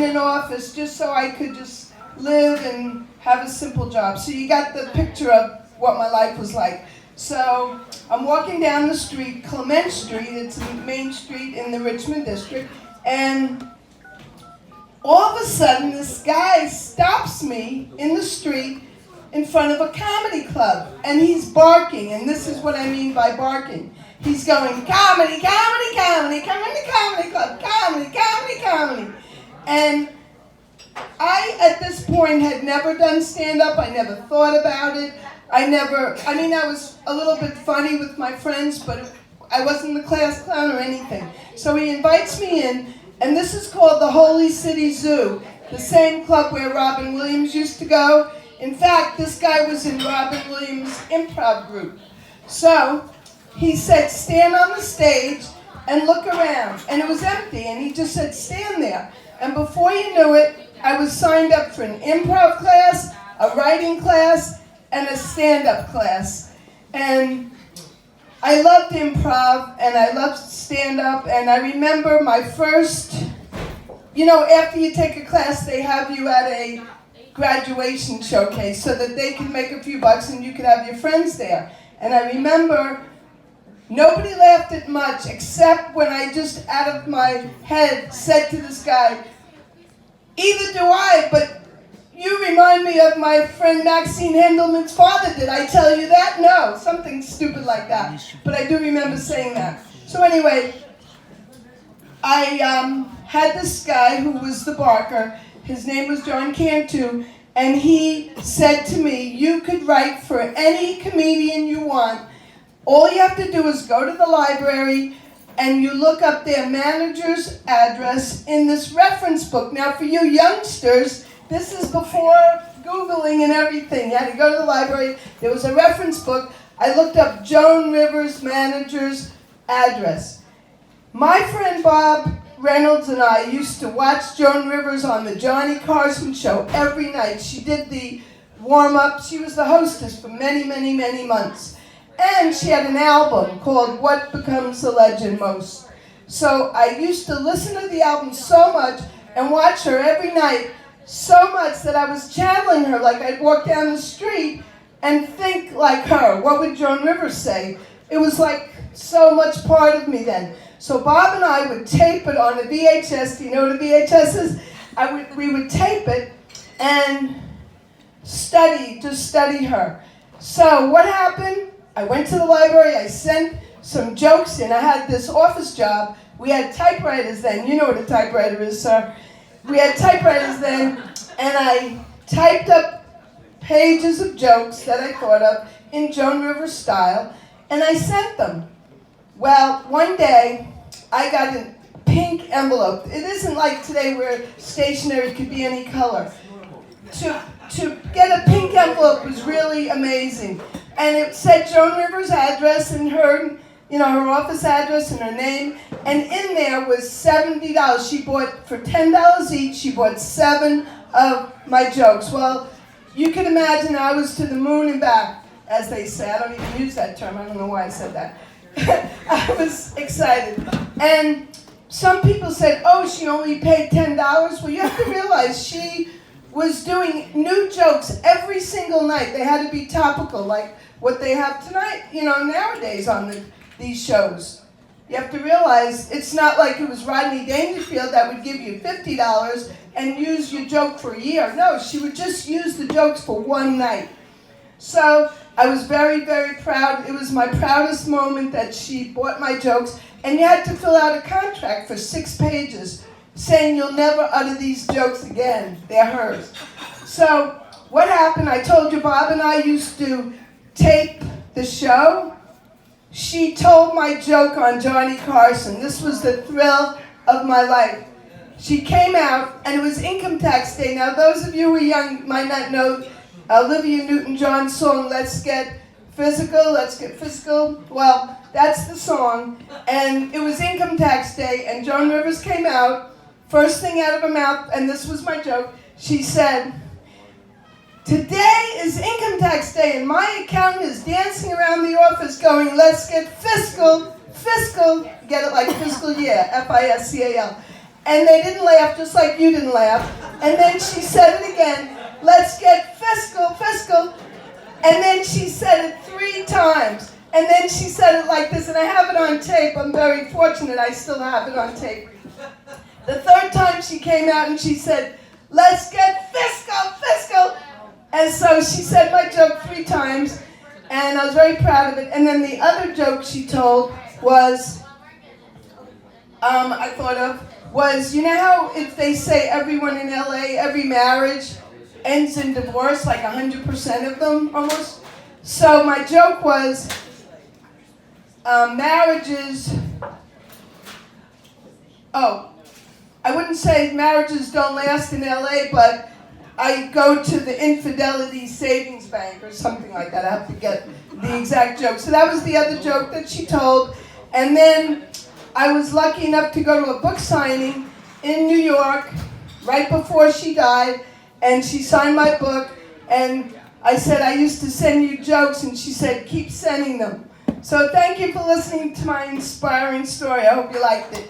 an office just so I could just live and have a simple job. So you got the picture of what my life was like. So I'm walking down the street, Clement Street, it's a main street in the Richmond district, and all of a sudden this guy stops me in the street in front of a comedy club, and he's barking, and this is what I mean by barking. He's going, comedy, comedy, comedy, come in the comedy club, comedy, comedy, comedy. And I, at this point, had never done stand-up. I never thought about it. I was a little bit funny with my friends, but I wasn't the class clown or anything. So he invites me in, and this is called the Holy City Zoo, the same club where Robin Williams used to go. In fact, this guy was in Robin Williams' improv group. So he said, stand on the stage and look around. And it was empty, and he just said, stand there. And before you knew it, I was signed up for an improv class, a writing class, and a stand-up class. And I loved improv, and I loved stand-up, and I remember my first, after you take a class, they have you at a graduation showcase so that they can make a few bucks and you can have your friends there. And I remember nobody laughed at much except when I just out of my head said to this guy, either do I, but you remind me of my friend Maxine Handelman's father. Did I tell you that? No, something stupid like that. But I do remember saying that. So anyway, I had this guy who was the barker. His name was John Cantu, and he said to me, you could write for any comedian you want. All you have to do is go to the library and you look up their manager's address in this reference book. Now for you youngsters, this is before Googling and everything. You had to go to the library. There was a reference book. I looked up Joan Rivers' manager's address. My friend Bob Reynolds and I used to watch Joan Rivers on the Johnny Carson show every night. She did the warm-up. She was the hostess for many, many, many months. And she had an album called What Becomes a Legend Most. So I used to listen to the album so much and watch her every night so much that I was channeling her. Like I'd walk down the street and think like her. What would Joan Rivers say? It was like so much part of me then. So Bob and I would tape it on a VHS. Do you know what a VHS is? We would tape it and study her. So what happened? I went to the library. I sent some jokes in. I had this office job. We had typewriters then. You know what a typewriter is, sir. We had typewriters then, and I typed up pages of jokes that I thought of in Joan Rivers style, and I sent them. Well, one day, I got a pink envelope. It isn't like today where stationery could be any color. To get a pink envelope was really amazing. And it said Joan Rivers' address and her office address and her name. And in there was $70. She bought, for $10 each, she bought 7 of my jokes. Well, you can imagine I was to the moon and back, as they say. I don't even use that term. I don't know why I said that. I was excited. And some people said, oh, she only paid $10. Well, you have to realize she was doing new jokes every single night. They had to be topical, like what they have tonight, nowadays on these shows. You have to realize it's not like it was Rodney Dangerfield that would give you $50 and use your joke for a year. No, she would just use the jokes for one night. So I was very, very proud. It was my proudest moment that she bought my jokes. And you had to fill out a contract for 6 pages saying you'll never utter these jokes again. They're hers. So what happened, I told you Bob and I used to tape the show. She told my joke on Johnny Carson. This was the thrill of my life. She came out, and it was income tax day. Now, those of you who are young might not know Olivia Newton-John's song, Let's Get Physical, Let's Get Fiscal. Well, that's the song. And it was income tax day, and Joan Rivers came out, first thing out of her mouth, and this was my joke. She said, today is income tax day, and my accountant is dancing around the office going, let's get fiscal, fiscal, get it like fiscal year, F-I-S-C-A-L. And they didn't laugh, just like you didn't laugh. And then she said it again, let's get fiscal, fiscal. And then she said it 3 times. And then she said it like this, and I have it on tape. I'm very fortunate I still have it on tape. The 3rd time she came out and she said, let's get fiscal, fiscal. And so she said my joke 3 times, and I was very proud of it. And then the other joke she told was, I thought of, was, you know how if they say everyone in LA, every marriage ends in divorce, like 100% of them almost? So my joke was, marriages, I wouldn't say marriages don't last in LA, but I go to the Infidelity Savings Bank or something like that. I have to get the exact joke. So that was the other joke that she told. And then I was lucky enough to go to a book signing in New York right before she died, and she signed my book, and I said, I used to send you jokes, and she said, keep sending them. So thank you for listening to my inspiring story. I hope you liked it.